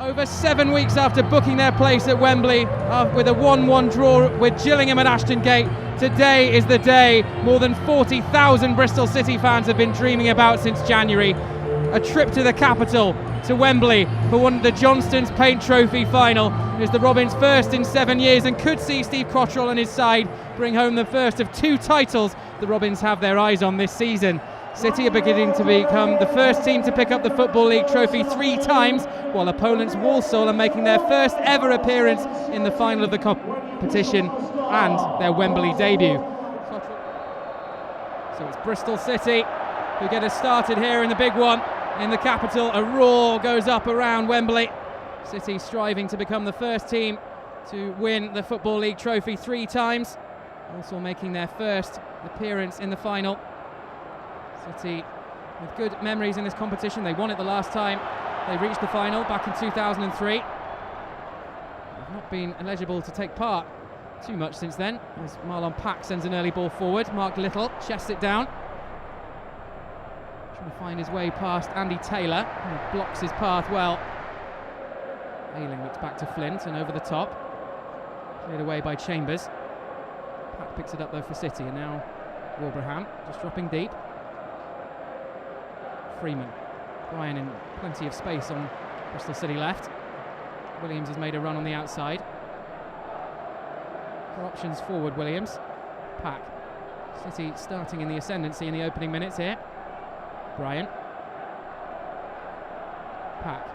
Over 7 weeks after booking their place at Wembley with a 1-1 draw with Gillingham at Ashton Gate, today is the day more than 40,000 Bristol City fans have been dreaming about since January. A trip to the capital, to Wembley, for one of the Johnstone's Paint Trophy final is the Robins' first in 7 years and could see Steve Cottrell and his side bring home the first of 2 titles the Robins have their eyes on this season. City are beginning to become the first team to pick up the Football League trophy 3 times, while opponents Walsall are making their first ever appearance in the final of the competition and their Wembley debut. So it's Bristol City who get us started here in the big one in the capital. A roar goes up around Wembley. City striving to become the first team to win the Football League trophy 3 times, also making their first appearance in the final. City with good memories in this competition. They won it the last time they reached the final back in 2003. They've not been eligible to take part too much since then, as Marlon Pack sends an early ball forward. Mark Little chests it down, trying to find his way past Andy Taylor, who blocks his path well. Ayling looks back to Flint and over the top, cleared away by Chambers. Pack picks it up though for City, and now Wilbraham just dropping deep. Freeman, Bryan in plenty of space on Bristol City left. Williams has made a run on the outside. For options forward, Williams. Pack. City starting in the ascendancy in the opening minutes here. Bryan. Pack.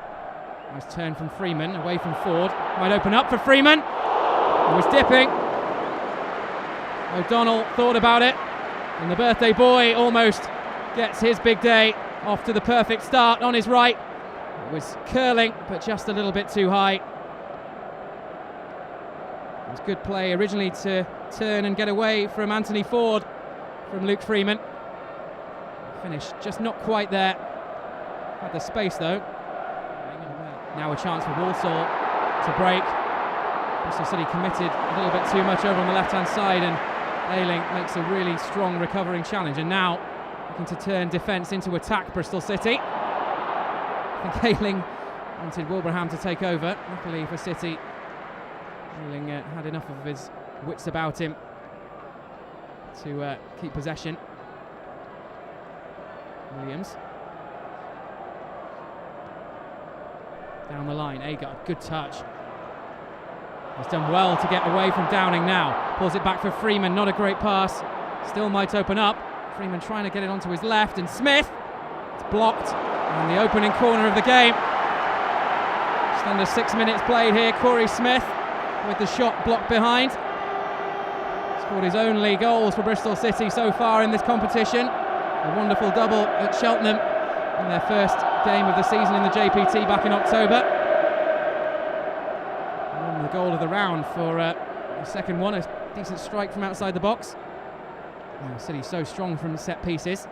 Nice turn from Freeman, away from Ford. Might open up for Freeman. He was dipping. O'Donnell thought about it, and the birthday boy almost gets his big day. Off to the perfect start on his right. It was curling, but just a little bit too high. It was good play originally to turn and get away from Anthony Ford from Luke Freeman. Finish just not quite there. Had the space though. Now a chance for Walsall to break. Bristol City committed a little bit too much over on the left-hand side, and Ayling makes a really strong recovering challenge. And now looking to turn defence into attack, Bristol City. I think Ayling wanted Wilbraham to take over. Luckily for City, Ayling had enough of his wits about him to keep possession. Williams. Down the line, Agard, good touch. He's done well to get away from Downing now. Pulls it back for Freeman, not a great pass. Still might open up. Freeman trying to get it onto his left, and Smith. It's blocked, and the opening corner of the game. Just under 6 minutes played here. Corey Smith with the shot blocked behind. Scored his only goals for Bristol City so far in this competition. A wonderful double at Cheltenham in their first game of the season in the JPT back in October. And the goal of the round for the second one, a decent strike from outside the box. City so strong from set pieces.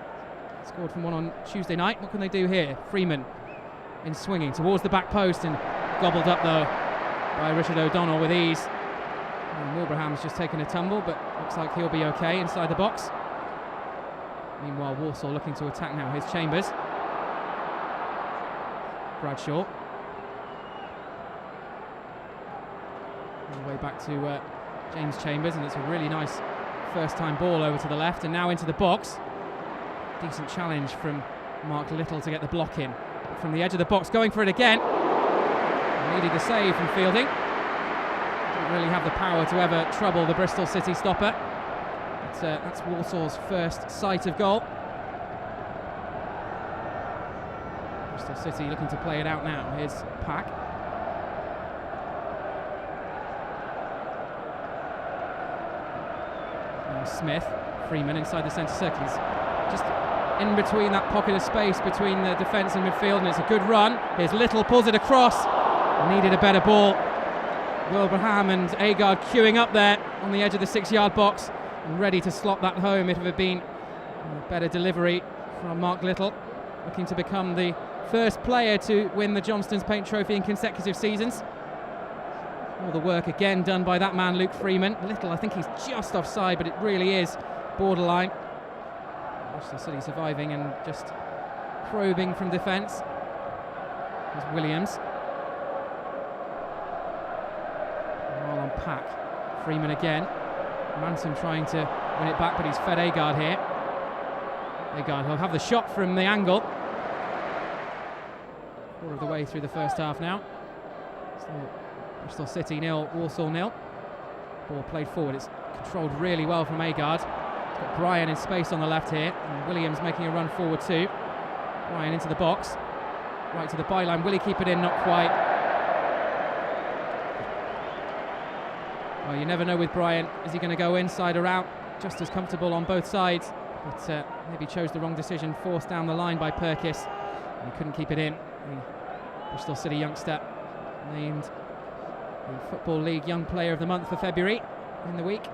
Scored from one on Tuesday night. What can they do here? Freeman in swinging towards the back post, and gobbled up though by Richard O'Donnell with ease. And Wilbraham's just taken a tumble, but looks like he'll be okay inside the box. Meanwhile, Walsall looking to attack now. Here's Chambers. Bradshaw. All the way back to James Chambers, and it's a really nice first-time ball over to the left, and now into the box. Decent challenge from Mark Little to get the block in. But from the edge of the box, going for it again. Needed a save from Fielding. Didn't really have the power to ever trouble the Bristol City stopper. But that's Walsall's first sight of goal. Bristol City looking to play it out now. Here's Pack. Smith, Freeman inside the centre circle. He's just in between that pocket of space between the defence and midfield, and it's a good run. Here's Little, pulls it across. Needed a better ball. Wilbraham and Agard queuing up there on the edge of the 6-yard box and ready to slot that home if it had been a better delivery from Mark Little, looking to become the first player to win the Johnstone's Paint Trophy in consecutive seasons. All the work again done by that man Luke Freeman. Little, I think he's just offside, but it really is borderline. Bristol City surviving and just probing from defence. There's Williams. Pack. Freeman again. Manson trying to win it back, but he's fed Agard here. Agard will have the shot from the angle. Quarter of the way through the first half now. Still Bristol City 0, Walsall 0. Ball played forward. It's controlled really well from Agard. He's got Bryan in space on the left here, and Williams making a run forward too. Bryan into the box. Right to the byline. Will he keep it in? Not quite. Well, you never know with Bryan. Is he going to go inside or out? Just as comfortable on both sides, but maybe chose the wrong decision. Forced down the line by Perkis, and he couldn't keep it in. The Bristol City youngster named the Football League Young Player of the Month for February in the week.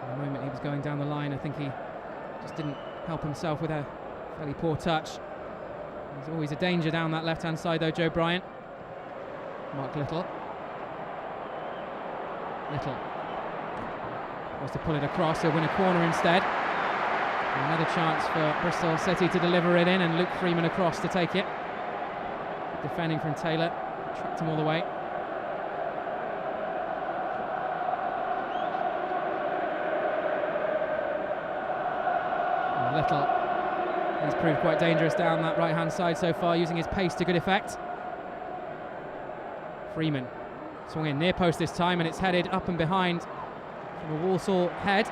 At the moment he was going down the line, I think he just didn't help himself with a fairly poor touch. There's always a danger down that left-hand side though, Joe Bryant. Mark Little was to pull it across, he'll win a corner instead. Another chance for Bristol City to deliver it in, and Luke Freeman across to take it. Defending from Taylor, tracked him all the way. And Little, he's proved quite dangerous down that right-hand side so far, using his pace to good effect. Freeman swung in near post this time, and it's headed up and behind from a Walsall head.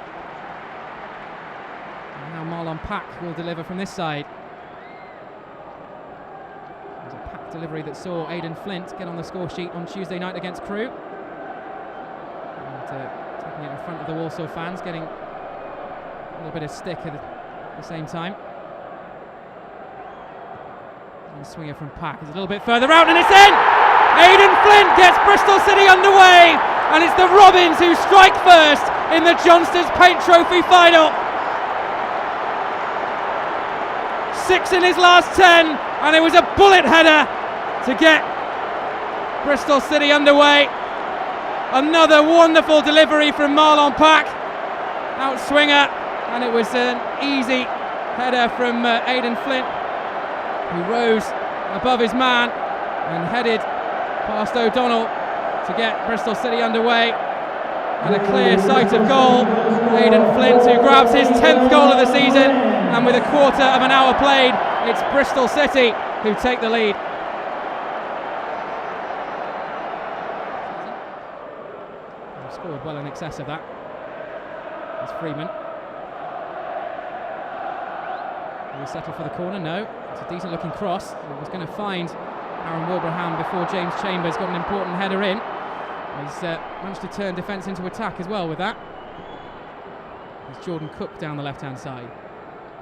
And now Marlon Pack will deliver from this side. There's a Pack delivery that saw Aidan Flint get on the score sheet on Tuesday night against Crewe. And taking it in front of the Walsall fans, getting a little bit of stick at the same time. And the swinger from Pack is a little bit further out, and it's in! Aidan Flint gets Bristol City underway, and it's the Robins who strike first in the Johnstone's Paint Trophy final. 6 in his last 10, and it was a bullet header to get Bristol City underway. Another wonderful delivery from Marlon Pack, out swinger, and it was an easy header from Aidan Flint, who rose above his man and headed past O'Donnell to get Bristol City underway. And a clear sight of goal. Aidan Flint, who grabs his 10th goal of the season, and with a quarter of an hour played, it's Bristol City who take the lead. They've scored well in excess of that. It's Freeman. Will he settle for the corner? No. It's a decent looking cross. He was going to find Aaron Wilbraham before James Chambers got an important header in. He's managed to turn defence into attack as well with that. There's Jordan Cook down the left-hand side.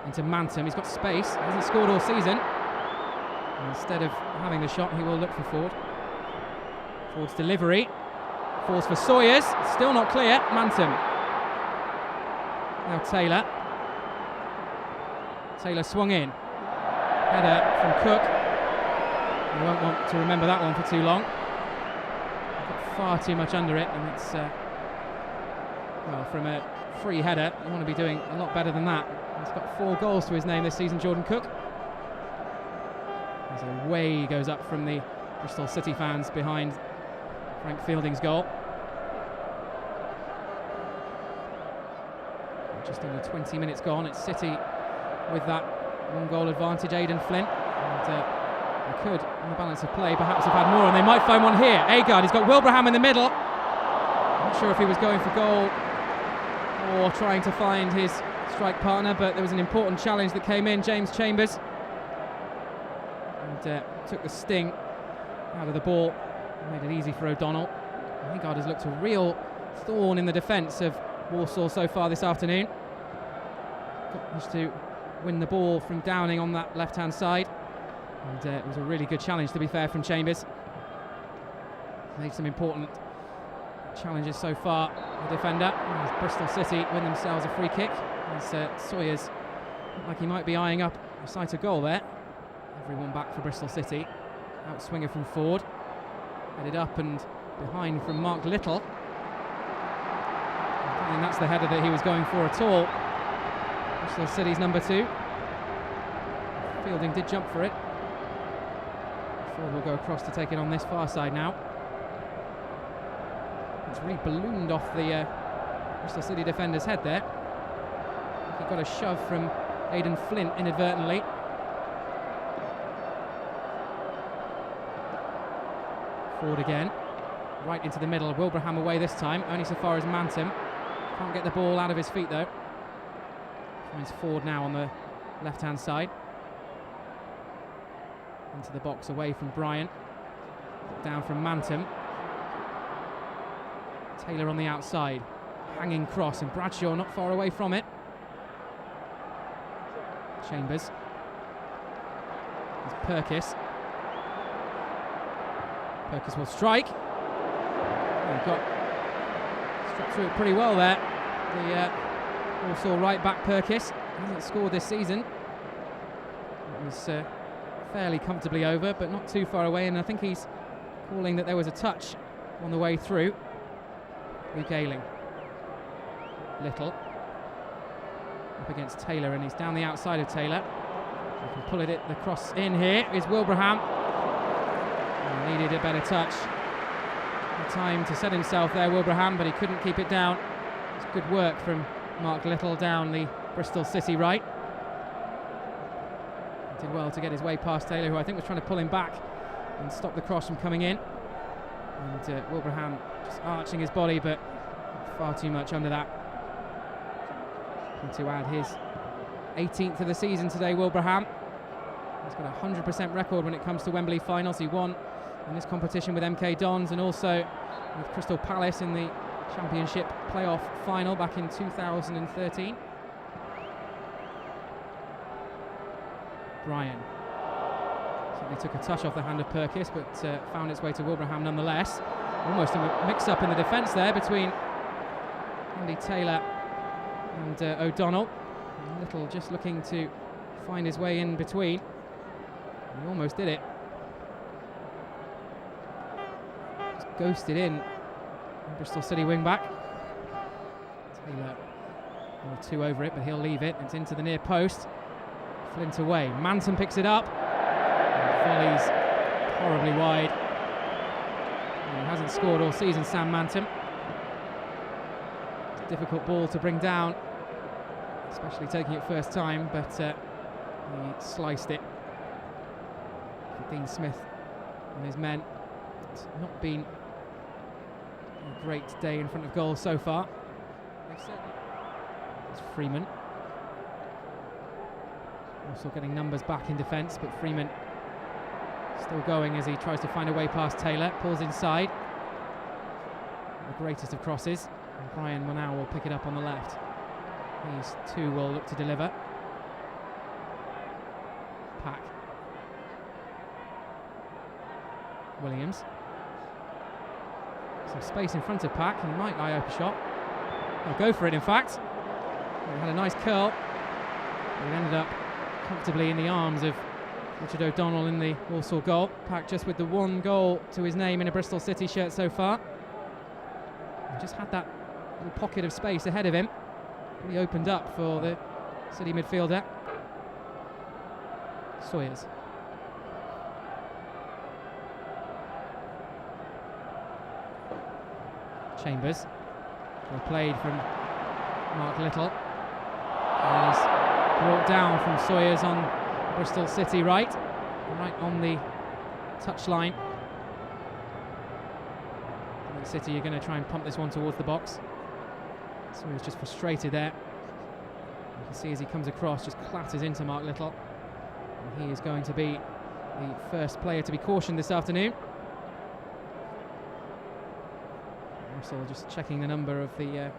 Into Mantum, he's got space, he hasn't scored all season. And instead of having the shot, he will look for Ford. Ford's delivery, falls for Sawyers, still not clear, Mantum. Now Taylor. Taylor swung in. Header from Cook. You won't want to remember that one for too long. Got far too much under it, and it's well, from a free header you want to be doing a lot better than that. He's got 4 goals to his name this season, Jordan Cook. As away he goes up from the Bristol City fans behind Frank Fielding's goal. Just under 20 minutes gone, it's City with that 1-goal advantage. Aidan Flint, and they could, on the balance of play, perhaps have had more, and they might find one here. Agard, he's got Wilbraham in the middle. Not sure if he was going for goal or trying to find his strike partner, but there was an important challenge that came in. James Chambers, and took the sting out of the ball, made it easy for O'Donnell. Agard has looked a real thorn in the defence of Walsall so far this afternoon. Managed to win the ball from Downing on that left-hand side, and it was a really good challenge, to be fair, from Chambers. Made some important challenges so far, the defender. As Bristol City win themselves a free kick, as Sawyers looked like he might be eyeing up a sight of goal there. Everyone back for Bristol City. Outswinger from Ford, headed up and behind from Mark Little. I don't think that's the header that he was going for at all. Bristol City's number 2. Fielding did jump for it. Ford will go across to take it on this far side now. It's really ballooned off the Bristol City defender's head there. He got a shove from Aidan Flint inadvertently. Forward again, right into the middle. Wilbraham away this time, only so far as Manton. Can't get the ball out of his feet though. Finds Ford now on the left-hand side. Into the box away from Bryant. Down from Manton. Taylor on the outside. Hanging cross, and Bradshaw not far away from it. Chambers. There's Perkis. Perkis will strike. He got struck through it pretty well there. The Walsall right back Perkis hasn't scored this season. It was fairly comfortably over, but not too far away, and I think he's calling that there was a touch on the way through. Luke Ayling. Little up against Taylor, and he's down the outside of Taylor. He can pull it the cross in here is Wilbraham. Needed a better touch. The time to set himself there, Wilbraham, but he couldn't keep it down. It's good work from Mark Little down the Bristol City right. He did well to get his way past Taylor, who I think was trying to pull him back and stop the cross from coming in. And Wilbraham just arching his body, but far too much under that. And to add his 18th of the season today, Wilbraham. He's got a 100% record when it comes to Wembley finals. He won in this competition with MK Dons and also with Crystal Palace in the Championship playoff final back in 2013. Bryan certainly took a touch off the hand of Perkis, but found its way to Wilbraham nonetheless. Almost a mix-up in the defence there between Andy Taylor and O'Donnell. Little just looking to find his way in between. He almost did it. Just ghosted in. Bristol City wing back. Taylor 2 over it, but he'll leave it. It's into the near post. Flint away. Manton picks it up. And volleys horribly wide. And he hasn't scored all season, Sam Manton. It's a difficult ball to bring down, especially taking it first time, but he sliced it. For Dean Smith and his men, it's not been a great day in front of goal so far. It's Freeman. Also getting numbers back in defence, but Freeman still going as he tries to find a way past Taylor. Pulls inside. The greatest of crosses. And Bryan will pick it up on the left. These two will look to deliver. Pack. Williams. Some space in front of Pack, and he might eye up a shot. He'll go for it, in fact. He had a nice curl. It ended up comfortably in the arms of Richard O'Donnell in the Walsall goal. Pack just with the one goal to his name in a Bristol City shirt so far. He just had that little pocket of space ahead of him. Really opened up for the City midfielder. Sawyers. Chambers. Well played from Mark Little. And he's brought down from Sawyers on Bristol City right on the touchline. City are going to try and pump this one towards the box. Sawyers just frustrated there. You can see as he comes across, just clatters into Mark Little. And he is going to be the first player to be cautioned this afternoon. Russell just checking the number of the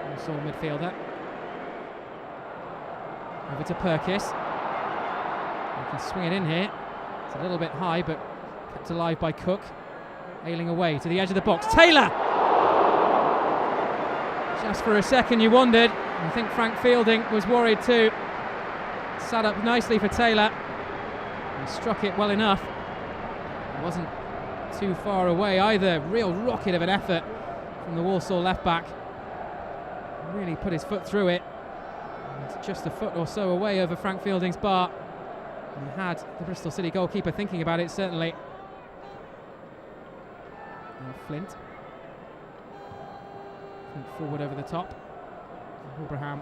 Walsall midfielder. Over to Perkis. He can swing it in here. It's a little bit high, but kept alive by Cook. Ailing away to the edge of the box. Taylor! Just for a second you wondered. I think Frank Fielding was worried too. Sat up nicely for Taylor. He struck it well enough. It wasn't too far away either. Real rocket of an effort from the Walsall left back. Really put his foot through it. And just a foot or so away over Frank Fielding's bar. And had the Bristol City goalkeeper thinking about it, certainly. And Flint Forward over the top. Wilbraham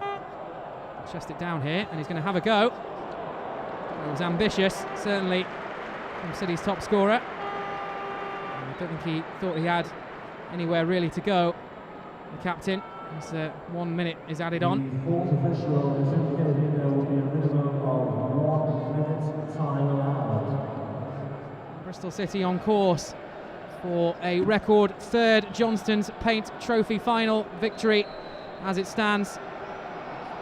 chest it down here, and he's going to have a go. It was ambitious, certainly, from City's top scorer. I don't think he thought he had anywhere really to go. The captain, as 1 minute is added on. The fourth official has indicated there will be a minimum of 1 minute time allowed. Bristol City on course for a record third Johnstone's Paint Trophy final victory as it stands.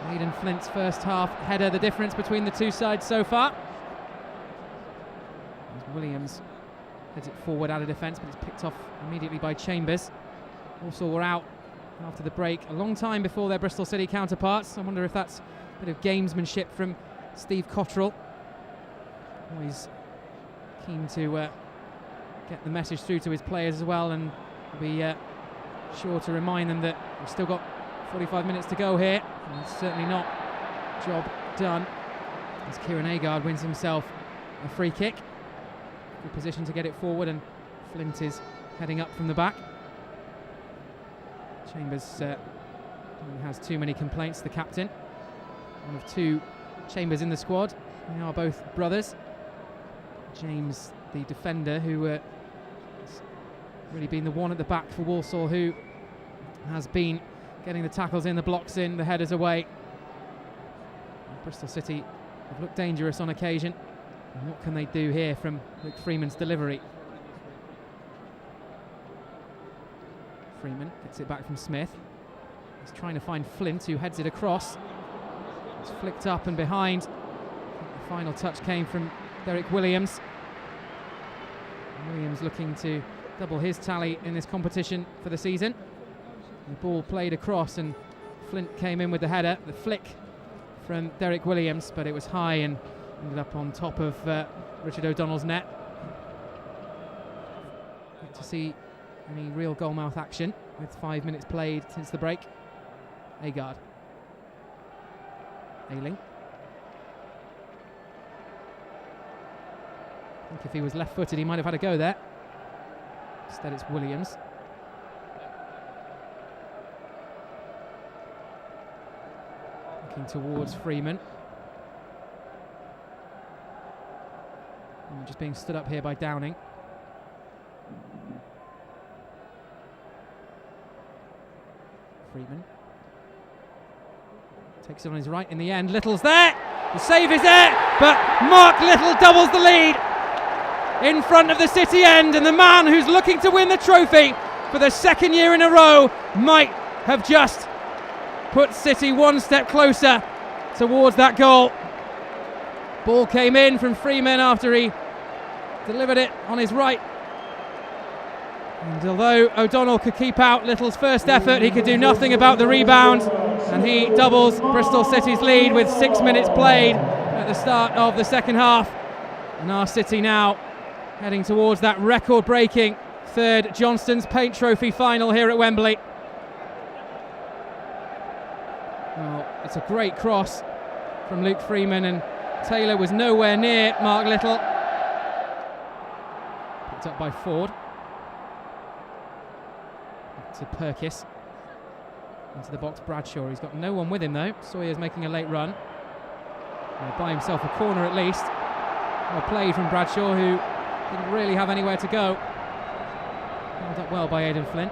Aidan Flint's first half header, the difference between the two sides so far. As Williams heads it forward out of defence, but it's picked off immediately by Chambers. Walsall were out after the break a long time before their Bristol City counterparts. I wonder if that's a bit of gamesmanship from Steve Cottrell. Always keen to get the message through to his players as well, and be sure to remind them that we've still got 45 minutes to go here. And it's certainly not job done, as Kieran Agard wins himself a free kick. Good position to get it forward, and Flint is heading up from the back. Chambers has too many complaints, the captain. One of two Chambers in the squad. They are both brothers. James, the defender, who has really been the one at the back for Walsall, who has been getting the tackles in, the blocks in, the headers away. And Bristol City have looked dangerous on occasion. And what can they do here from Luke Freeman's delivery? Freeman gets it back from Smith. He's trying to find Flint, who heads it across. It's flicked up and behind. The final touch came from Derek Williams. Williams looking to double his tally in this competition for the season. The ball played across, and Flint came in with the header. The flick from Derek Williams, but it was high and ended up on top of Richard O'Donnell's net. Good to see any real goalmouth action with 5 minutes played since the break. Agard. Ayling. I think if he was left-footed, he might have had a go there. Instead, it's Williams. Looking towards Freeman. And just being stood up here by Downing. Freeman takes it on his right in the end. Little's there. The save is there, but Mark Little doubles the lead in front of the City end, and the man who's looking to win the trophy for the second year in a row might have just put City one step closer towards that goal. Ball came in from Freeman after he delivered it on his right. And although O'Donnell could keep out Little's first effort, he could do nothing about the rebound, and he doubles Bristol City's lead with 6 minutes played at the start of the second half. And our City now heading towards that record-breaking third Johnstone's Paint Trophy final here at Wembley. Well, it's a great cross from Luke Freeman, and Taylor was nowhere near Mark Little. Picked up by Ford. To Perkis. Into the box, Bradshaw. He's got no one with him though. Sawyer's making a late run. By himself a corner at least. Well played from Bradshaw, who didn't really have anywhere to go. Held up well by Aidan Flint.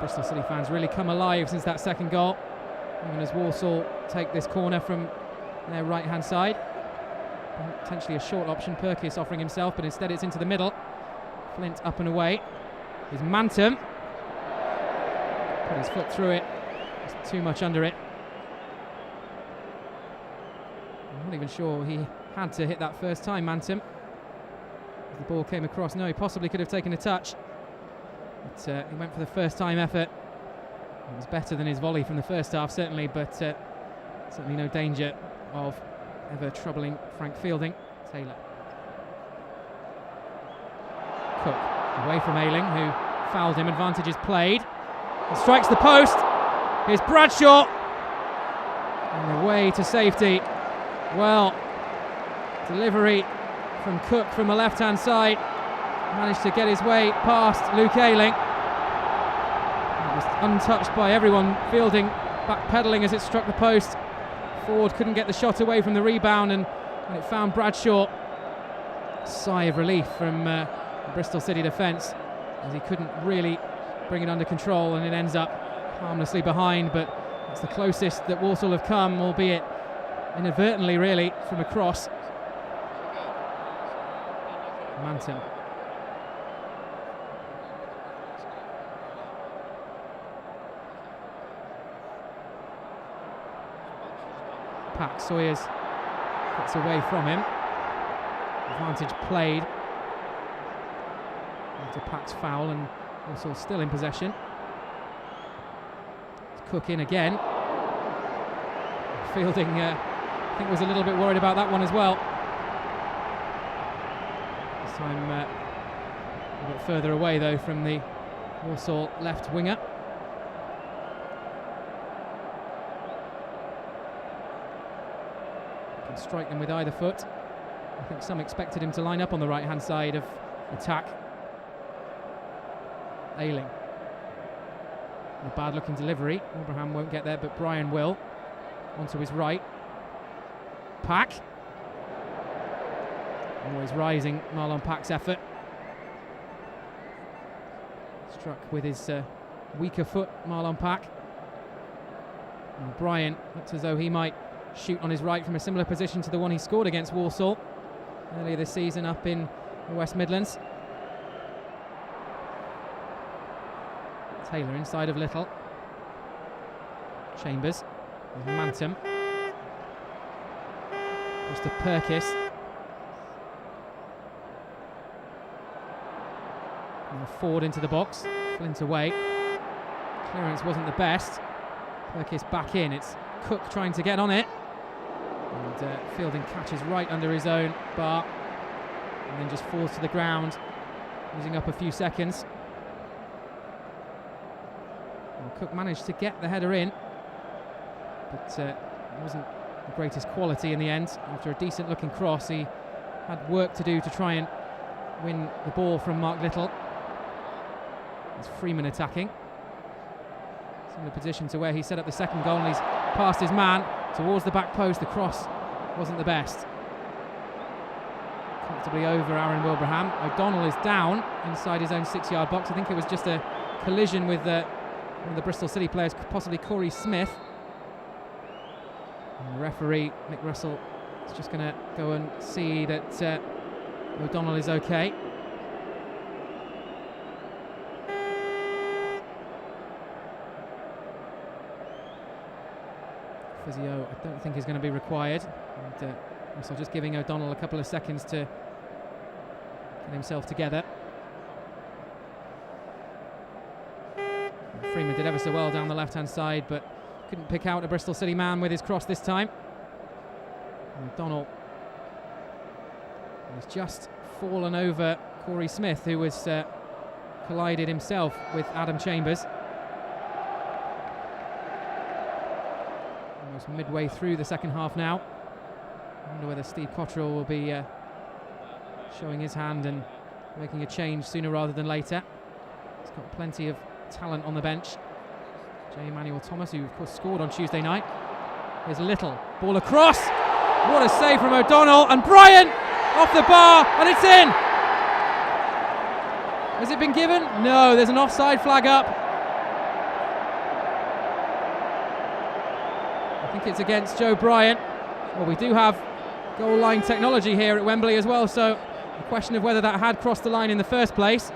Bristol City fans really come alive since that second goal, even as Walsall take this corner from their right-hand side. Potentially a short option, Perkis offering himself, but instead it's into the middle. Flint up and away. Here's Mantum. Put his foot through it. It's too much under it. I'm not even sure he had to hit that first time, Mantum. As the ball came across, no, he possibly could have taken a touch. But he went for the first time effort. It was better than his volley from the first half, certainly, but certainly no danger of ever troubling Frank Fielding. Taylor. Cook away from Ayling, who fouled him. Advantage is played. He strikes the post. Here's Bradshaw. And the way to safety. Well, delivery from Cook from the left-hand side. Managed to get his way past Luke Ayling. It was untouched by everyone fielding, backpedaling as it struck the post. Ford couldn't get the shot away from the rebound, and when it found Bradshaw, sigh of relief from the Bristol City defence, as he couldn't really bring it under control, and it ends up harmlessly behind. But it's the closest that Walsall have come, albeit inadvertently really, from a cross. Manton. Pat Sawyers gets away from him. Advantage played after Pat's foul, and Walsall still in possession. Cook in again. Fielding, I think, was a little bit worried about that one as well. This time a bit further away though from the Walsall left winger. Can strike them with either foot. I think some expected him to line up on the right-hand side of attack. Ayling. A bad-looking delivery. Wilbraham won't get there, but Brian will. Onto his right. Pack. Always rising, Marlon Pack's effort. Struck with his weaker foot, Marlon Pack. And Brian looks as though he might shoot on his right from a similar position to the one he scored against Walsall earlier this season up in the West Midlands. Taylor inside of Little. Chambers with Manton. Just to Perkis. And Ford into the box. Flint away. Clearance wasn't the best. Perkis back in. It's Cook trying to get on it. And Fielding catches right under his own bar. And then just falls to the ground, using up a few seconds. And Cook managed to get the header in, but it wasn't the greatest quality in the end. After a decent looking cross, he had work to do to try and win the ball from Mark Little. It's Freeman attacking. Similar position to where he set up the second goal, and he's past his man towards the back post. The cross wasn't the best. Comfortably over Aaron Wilbraham. O'Donnell is down inside his own 6-yard box. I think it was just a collision with one of the Bristol City players, possibly Corey Smith. And the referee, Mick Russell, is just going to go and see that O'Donnell is okay. Physio, I don't think is going to be required. And Russell just giving O'Donnell a couple of seconds to get himself together. Freeman did ever so well down the left-hand side, but couldn't pick out a Bristol City man with his cross this time. And O'Donnell has just fallen over Corey Smith, who was collided himself with Adam Chambers. Almost midway through the second half now. I wonder whether Steve Cottrell will be showing his hand and making a change sooner rather than later. He's got plenty of talent on the bench. J. Emmanuel Thomas, who of course scored on Tuesday night. Here's Little, ball across. What a save from O'Donnell, and Bryant off the bar, and it's in. Has it been given? No, there's an offside flag up. I think it's against Joe Bryant. Well, we do have goal line technology here at Wembley as well, so a question of whether that had crossed the line in the first place.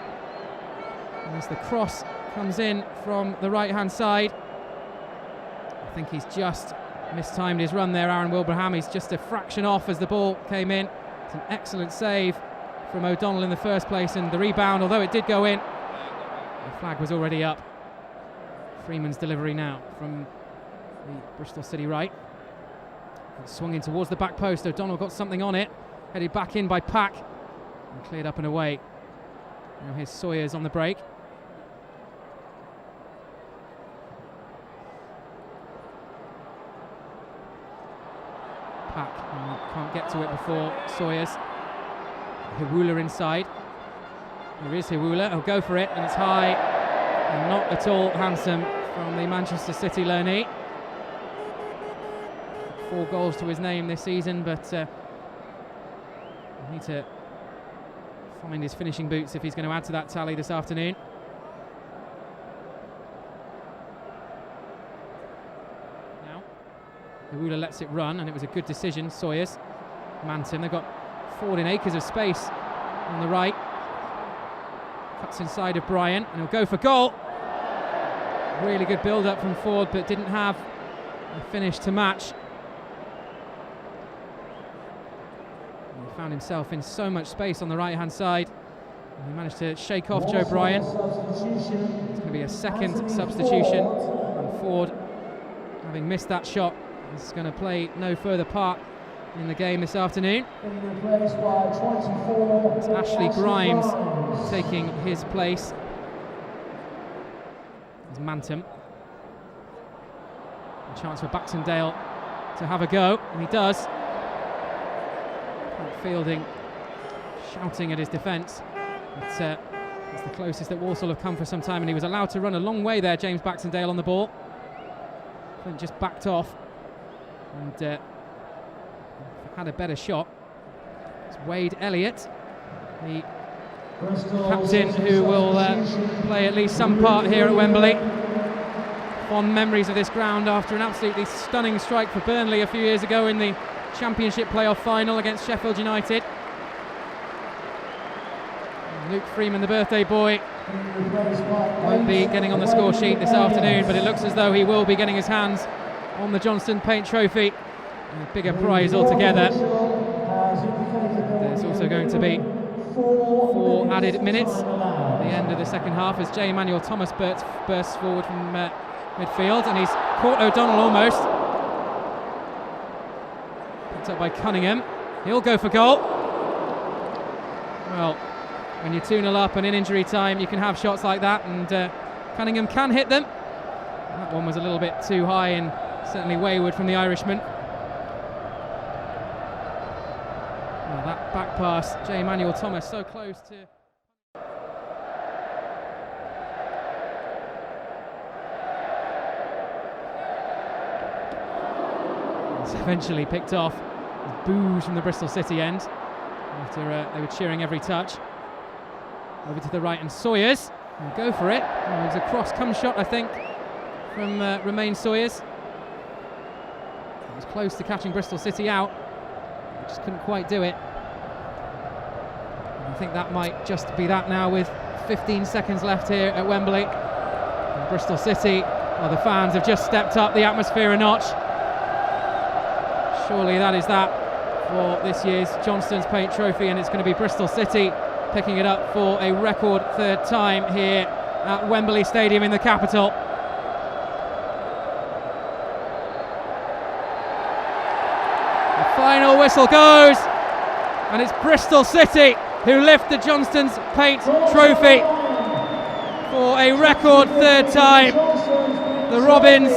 And as the cross comes in from the right-hand side, I think he's just mistimed his run there, Aaron Wilbraham. He's just a fraction off as the ball came in. It's an excellent save from O'Donnell in the first place, and the rebound, although it did go in, the flag was already up. Freeman's delivery now from the Bristol City right. It's swung in towards the back post. O'Donnell got something on it, headed back in by Pack, and cleared up and away. Now here's Sawyers on the break. Can't get to it before Sawyers. Hewula inside. Here is Hewula, he'll go for it, and it's high and not at all handsome from the Manchester City loanee. 4 goals to his name this season, but he'll need to find his finishing boots if he's going to add to that tally this afternoon. Now, Hewula lets it run, and it was a good decision. Sawyers, Manton, they've got Ford in acres of space on the right. Cuts inside of Bryan, and he'll go for goal. Really good build-up from Ford, but didn't have a finish to match. And he found himself in so much space on the right-hand side. And he managed to shake off Joe Bryan. It's going to be a second substitution, and Ford, having missed that shot, is going to play no further part in the game this afternoon. It's Ashley Grimes taking his place. There's Manton. A chance for Baxendale to have a go, and he does. Fielding shouting at his defence. It's the closest that Walsall have come for some time, and he was allowed to run a long way there, James Baxendale, on the ball. Flint just backed off and had a better shot. It's Wade Elliott, the captain, who will play at least some part here at Wembley. Fond memories of this ground after an absolutely stunning strike for Burnley a few years ago in the Championship playoff final against Sheffield United. And Luke Freeman, the birthday boy, won't be getting on the score sheet this afternoon, but it looks as though he will be getting his hands on the Johnstone Paint Trophy. A bigger prize altogether. There's also going to be 4 added minutes at the end of the second half as J. Emmanuel Thomas bursts forward from midfield, and he's caught O'Donnell almost. Picked up by Cunningham. He'll go for goal. Well, when you're 2-0 up and in injury time, you can have shots like that, and Cunningham can hit them. That one was a little bit too high and certainly wayward from the Irishman. Well, that back pass, J. Emmanuel Thomas so close to... It's eventually picked off. Boos from the Bristol City end after they were cheering every touch. Over to the right, and Sawyers will go for it. Oh, it was a cross-come shot, I think, from Romain Sawyers. It was close to catching Bristol City out, just couldn't quite do it. And I think that might just be that now, with 15 seconds left here at Wembley. And Bristol City, well, the fans have just stepped up the atmosphere a notch. Surely that is that for this year's Johnstone's Paint Trophy, and it's going to be Bristol City picking it up for a record 3rd time here at Wembley Stadium in the capital. The final whistle goes, and it's Bristol City who lift the Johnstone's Paint Trophy for a record 3rd time. The Robins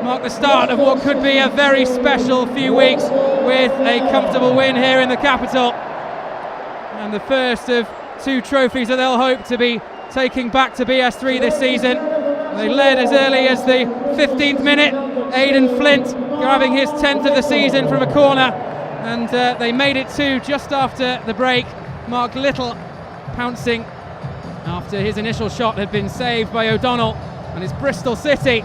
mark the start of what could be a very special few weeks with a comfortable win here in the capital, and the first of 2 trophies that they'll hope to be taking back to BS3 this season. They led as early as the 15th minute, Aidan Flint grabbing his 10th of the season from a corner, and they made it 2 just after the break. Mark Little pouncing after his initial shot had been saved by O'Donnell, and it's Bristol City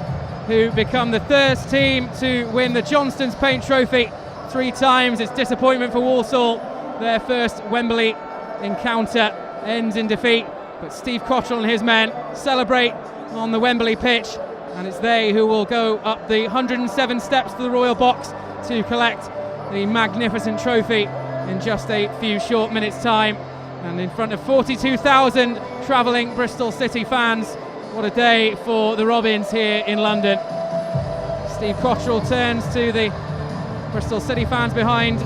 who become the 3rd team to win the Johnstone's Paint Trophy 3 times. It's disappointment for Walsall. Their first Wembley encounter ends in defeat, but Steve Cottrell and his men celebrate on the Wembley pitch, and it's they who will go up the 107 steps to the Royal Box to collect the magnificent trophy in just a few short minutes' time, and in front of 42,000 travelling Bristol City fans. What a day for the Robins here in London. Steve Cottrell turns to the Bristol City fans behind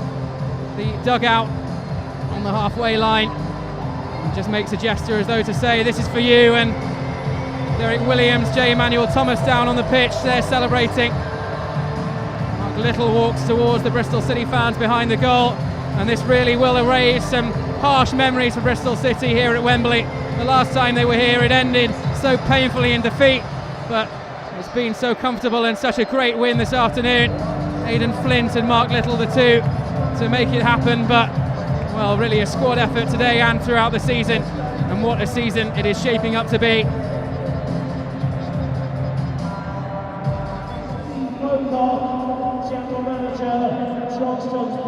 the dugout on the halfway line and just makes a gesture as though to say, this is for you. And Derek Williams, J. Emmanuel Thomas down on the pitch, they're celebrating. Mark Little walks towards the Bristol City fans behind the goal, and this really will erase some harsh memories for Bristol City here at Wembley. The last time they were here it ended so painfully in defeat, but it's been so comfortable and such a great win this afternoon. Aidan Flint and Mark Little, the two, to make it happen, but well, really a squad effort today and throughout the season, and what a season it is shaping up to be. General Manager, Johnstone.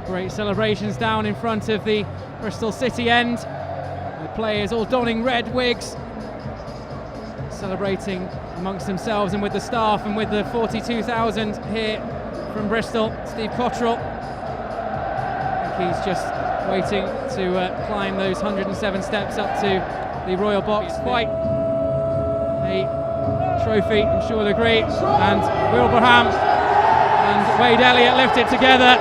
Great celebrations down in front of the Bristol City end. The players all donning red wigs, celebrating amongst themselves and with the staff and with the 42,000 here from Bristol. Steve Cottrell, I think he's just waiting to climb those 107 steps up to the Royal Box. Quite a trophy, I'm sure you'll agree. And Wilbraham and Wade Elliott lift it together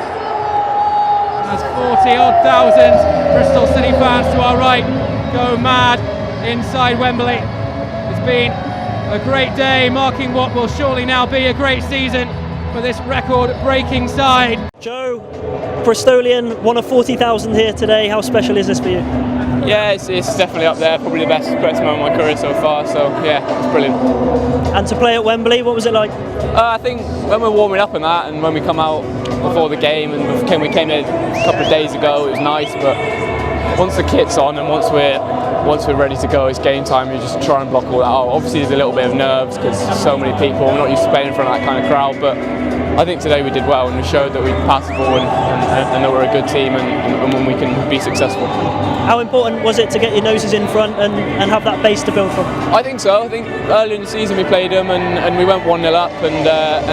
as 40-odd thousand Bristol City fans to our right go mad inside Wembley. It's been a great day, marking what will surely now be a great season for this record-breaking side. Joe, Bristolian, one of 40,000 here today. How special is this for you? Yeah, it's definitely up there, probably the best moment of my career so far, so yeah, it's brilliant. And to play at Wembley, what was it like? I think when we're warming up and that, and when we come out before the game, and we came in a couple of days ago, it was nice, but once the kit's on and once we're ready to go, it's game time, you just try and block all that out. Obviously there's a little bit of nerves because so many people, we're not used to playing in front of that kind of crowd, but I think today we did well and we showed that we can pass the ball and that we're a good team and we can be successful. How important was it to get your noses in front and have that base to build from? I think so. I think earlier in the season we played them and we went 1-0 up and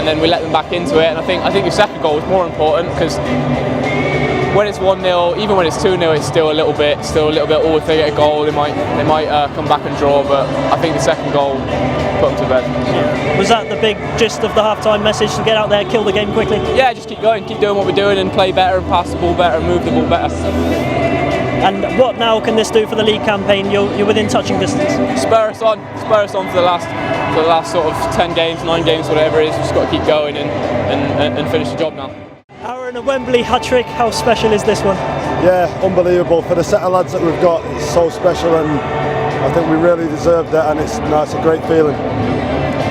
then we let them back into it, and I think the second goal was more important because when it's 1-0, even when it's 2-0, it's still a little bit. Oh, if they get a goal, they might come back and draw. But I think the second goal put them to bed. Yeah. Was that the big gist of the half-time message, to get out there, kill the game quickly? Yeah, just keep going, keep doing what we're doing, and play better, and pass the ball better, and move the ball better. And what now can this do for the league campaign? You're within touching distance. Spur us on for the last sort of 10 games, 9 games, whatever it is. We've just got to keep going and finish the job now. Aaron, a Wembley hat-trick, how special is this one? Yeah, unbelievable. For the set of lads that we've got, it's so special, and I think we really deserved it, and it's a great feeling.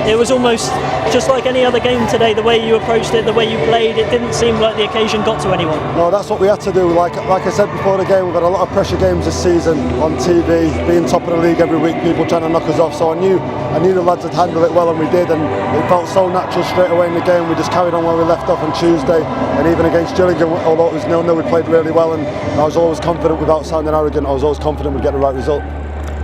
It was almost just like any other game today, the way you approached it, the way you played. It didn't seem like the occasion got to anyone. No, that's what we had to do. Like I said before the game, we've had a lot of pressure games this season on TV, being top of the league every week, people trying to knock us off. So I knew the lads had handled it well, and we did, and it felt so natural straight away in the game. We just carried on where we left off on Tuesday, and even against Gillingham, although it was 0-0, we played really well, and I was always confident, without sounding arrogant, I was always confident we'd get the right result.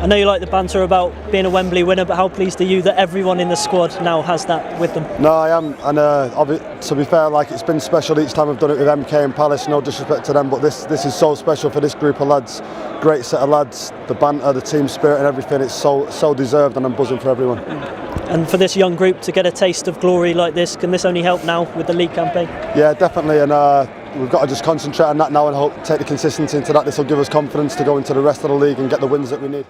I know you like the banter about being a Wembley winner, but how pleased are you that everyone in the squad now has that with them? No, I am, and to be fair, it's been special each time I've done it with MK and Palace, no disrespect to them, but this is so special for this group of lads. Great set of lads, the banter, the team spirit and everything, it's so deserved, and I'm buzzing for everyone. And for this young group to get a taste of glory like this, can this only help now with the league campaign? Yeah, definitely, and we've got to just concentrate on that now and hope take the consistency into that. This will give us confidence to go into the rest of the league and get the wins that we need.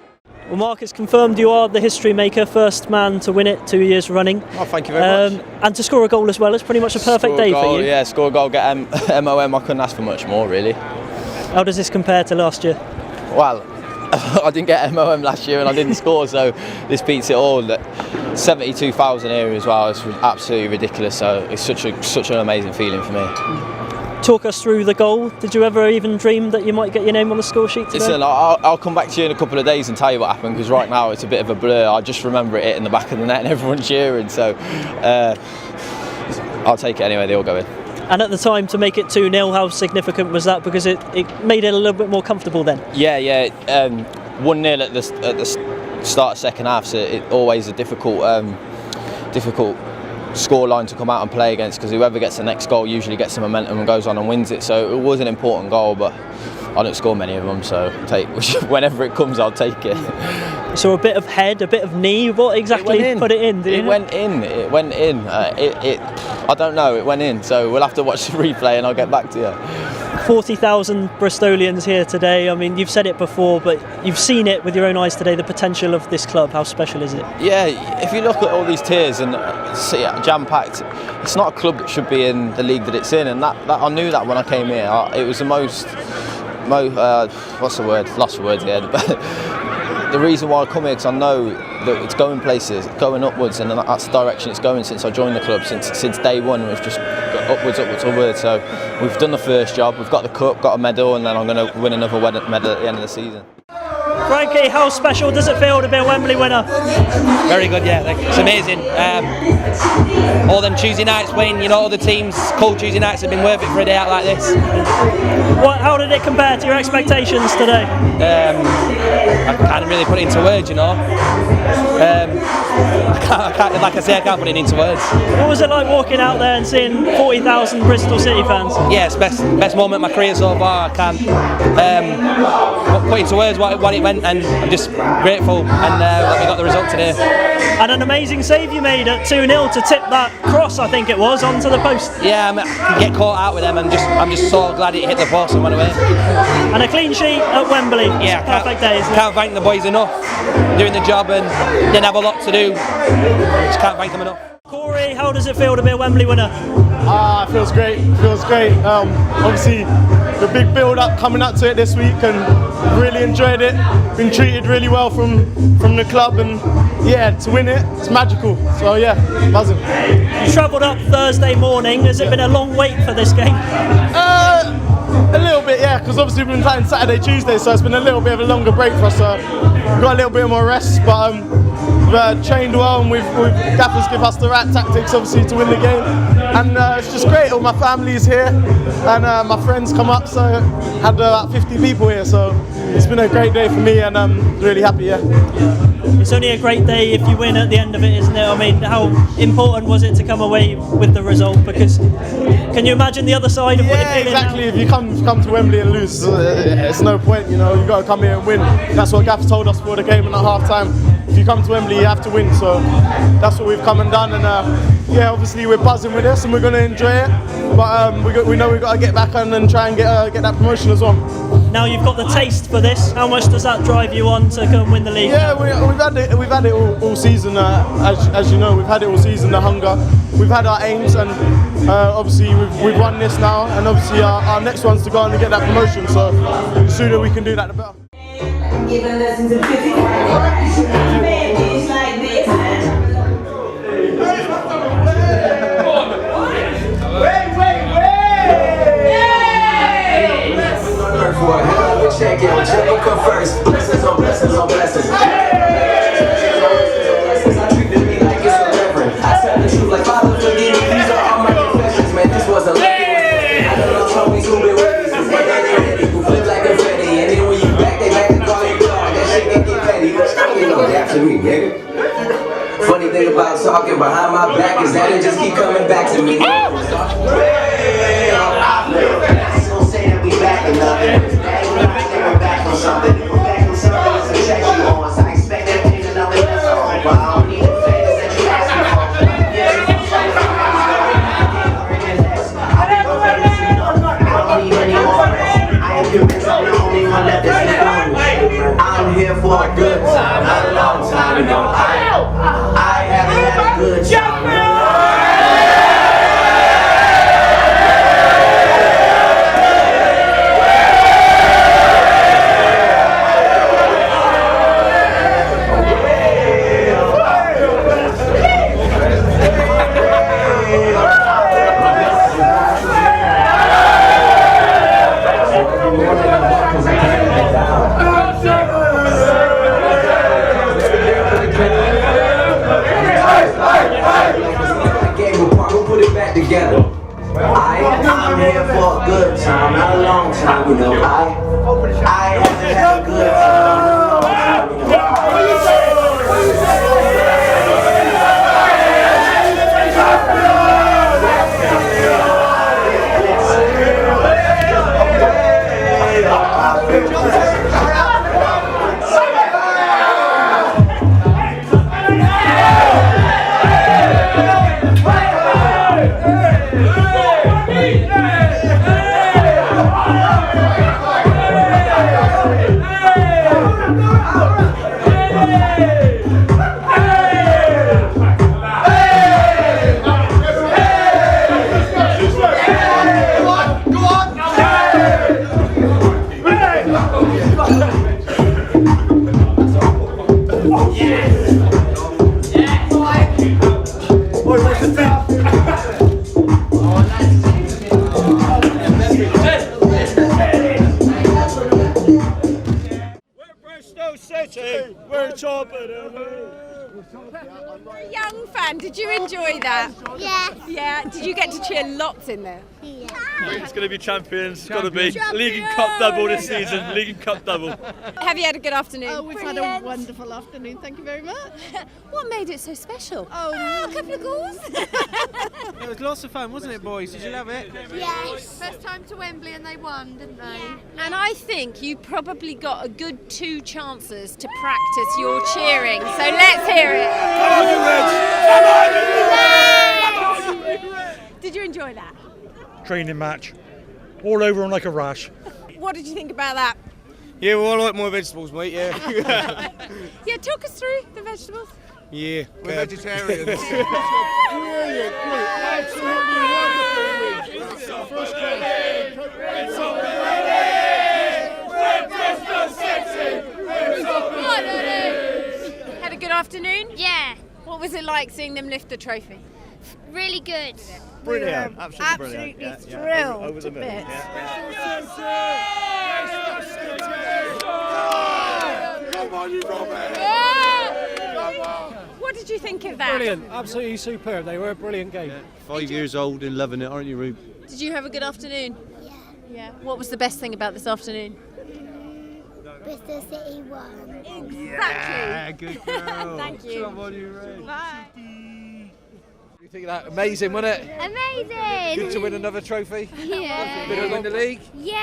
Well, Mark, it's confirmed you are the history maker, first man to win it 2 years running. Oh, thank you very much. And to score a goal as well, it's pretty much a perfect day for you. Yeah, score a goal, get MOM, I couldn't ask for much more really. How does this compare to last year? Well, I didn't get MOM last year and I didn't score, so this beats it all. 72,000 here as well, it's absolutely ridiculous, so it's such an amazing feeling for me. Talk us through the goal. Did you ever even dream that you might get your name on the score sheet today? Listen, I'll come back to you in a couple of days and tell you what happened, because right now it's a bit of a blur. I just remember it hitting the back of the net and everyone cheering, so I'll take it anyway, they all go in. And at the time, to make it 2-0, how significant was that? Because it made it a little bit more comfortable then. Yeah, 1-0 at the start of second half, so it's always a difficult score line to come out and play against, because whoever gets the next goal usually gets the momentum and goes on and wins it. So it was an important goal, but I don't score many of them, so whenever it comes I'll take it. So a bit of head, a bit of knee, what exactly put it in? It went in. I don't know, it went in, so we'll have to watch the replay and I'll get back to you. 40,000 Bristolians here today. I mean, you've said it before, but you've seen it with your own eyes today, the potential of this club. How special is it? Yeah, if you look at all these tiers and see it jam-packed, it's not a club that should be in the league that it's in, and that I knew that when I came here. It was the most what's the word? Lost for words here. The reason why I come here, because I know that it's going places, going upwards, and that's the direction it's going since I joined the club. Since day one, we've just got upwards. So we've done the first job, we've got the cup, got a medal, and then I'm going to win another medal at the end of the season. Frankie, how special does it feel to be a Wembley winner? Very good, yeah. It's amazing. All them Tuesday nights playing, other teams, cold Tuesday nights have been worth it for a day out like this. How did it compare to your expectations today? I can't really put it into words, I can't put it into words. What was it like walking out there and seeing 40,000 Bristol City fans? Yeah, it's best moment of my career so far. I can't put into words what it meant, and I'm just grateful that we got the result today. And an amazing save you made at 2-0 to tip that cross, I think it was, onto the post. Yeah, I get caught out with them, and I'm just so glad it hit the post and went away. And a clean sheet at Wembley. Yeah, perfect day, isn't it? Can't thank the boys enough doing the job, and didn't have a lot to do. Just can't thank them enough. Corey, how does it feel to be a Wembley winner? It feels great. Obviously, the big build-up coming up to it this week, and really enjoyed it. Been treated really well from the club, and yeah, to win it, it's magical. So yeah, buzzing. You travelled up Thursday morning. Has it been a long wait for this game? A little bit, yeah, because obviously we've been playing Saturday, Tuesday, so it's been a little bit of a longer break for us. So we've got a little bit more rest, but we've trained well, and gaffers give us the right tactics, obviously, to win the game. And it's just great. All my family's here, and my friends come up, so had about 50 people here. So it's been a great day for me, and I'm really happy. Yeah. It's only a great day if you win at the end of it, isn't it? I mean, how important was it to come away with the result? Because can you imagine the other side of what you're feeling exactly. now? If you come to Wembley and lose, it's no point. You've got to come here and win. That's what Gaff told us for the game and at half time. If you come to Wembley, you have to win. So that's what we've come and done. And obviously we're buzzing with this, and we're going to enjoy it. But we know we've got to get back and try and get that promotion as well. Now you've got the taste for this. How much does that drive you on to go and win the league? Yeah, we've had it all season. As you know, we've had it all season. The hunger. We've had our aims, and obviously we've won this now. And obviously our next one's to go on and get that promotion. So the sooner we can do that, the better. Giving lessons in physics. Man, it's like this. Check it, whichever come first. Blessings on blessings on blessings. I treat me like it's a reverend. I tell the truth like Father, forgive me. These are all my confessions, man. This was a lucky one. I don't know homies who been with me since they who flip like a Freddy. And then when you back, they back to call you dog. That shit can get petty. You know, after me, nigga. Funny thing about talking behind my back is that it just keep coming back to me. Say that we back enough. Something, we're back on something that's a check you on. So I expect that thing to know that's on. But I don't need the favors that you ask me for. Yeah, I don't need any more. I am convinced I'm the only one that this is going. I'm here for a good time, not a long time ago. I haven't had a good time. Together. I'm here for a good time, not a long time, I haven't had a good time. fan. Did you enjoy that? Yeah. Yeah. Did you get to cheer lots in there? Yeah. It's going to be champions. It's got to be League and Cup double this season. League and Cup double. Have you had a good afternoon? Oh, we've had a wonderful afternoon. Thank you very much. What made it so special? Oh, a couple of goals. It was lots of fun, wasn't it, boys? Did you love it? Yes. First time to Wembley and they won, didn't they? And I think you probably got a good 2 chances to practice your cheering. So let's hear it. Did you enjoy that? Training match. All over them like a rash. What did you think about that? Yeah, well, I like more vegetables, mate, yeah. Yeah, talk us through the vegetables. Yeah. We're vegetarians. Absolutely wonderful. First class. Had a good afternoon? Yeah. What was it like seeing them lift the trophy? Really good. Brilliant. Absolutely brilliant. thrilled Over the to moon. bits. Come on, you Robin! What did you think of that? Brilliant, absolutely superb. They were a brilliant game. 5 years old and loving it, aren't you, Rube? Did you have a good afternoon? Yeah. Yeah. What was the best thing about this afternoon? Bristol City won. Exactly. Good girl. Thank you. Come on, you Rube. Bye. You think that amazing, wasn't it? Amazing. Good to win another trophy. Yeah. Good to win the league. Yeah.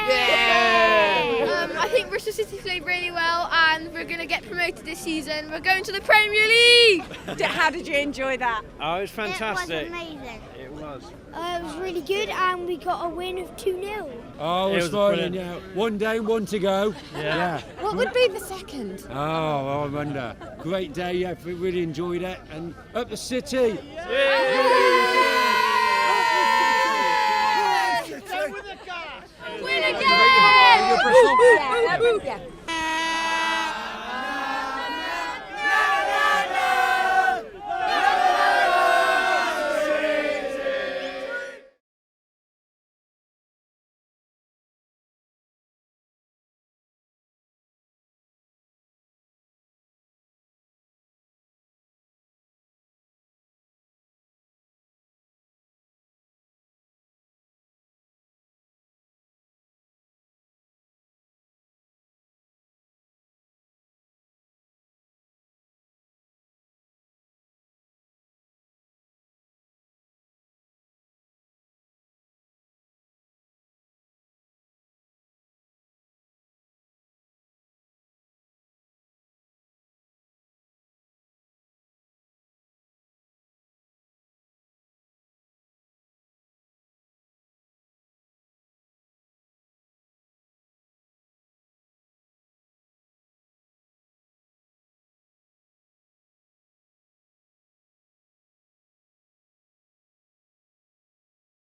I think Bristol City played really well and we're going to get promoted this season. We're going to the Premier League. How did you enjoy that? Oh, it was fantastic. It was amazing. It was. It was really good and we got a win of 2-0. Oh, It we're was smiling, brilliant. yeah. One down, one to go. Yeah. What would be the second? Oh, I wonder. Great day, yeah. We really enjoyed it. And up the city. Win again!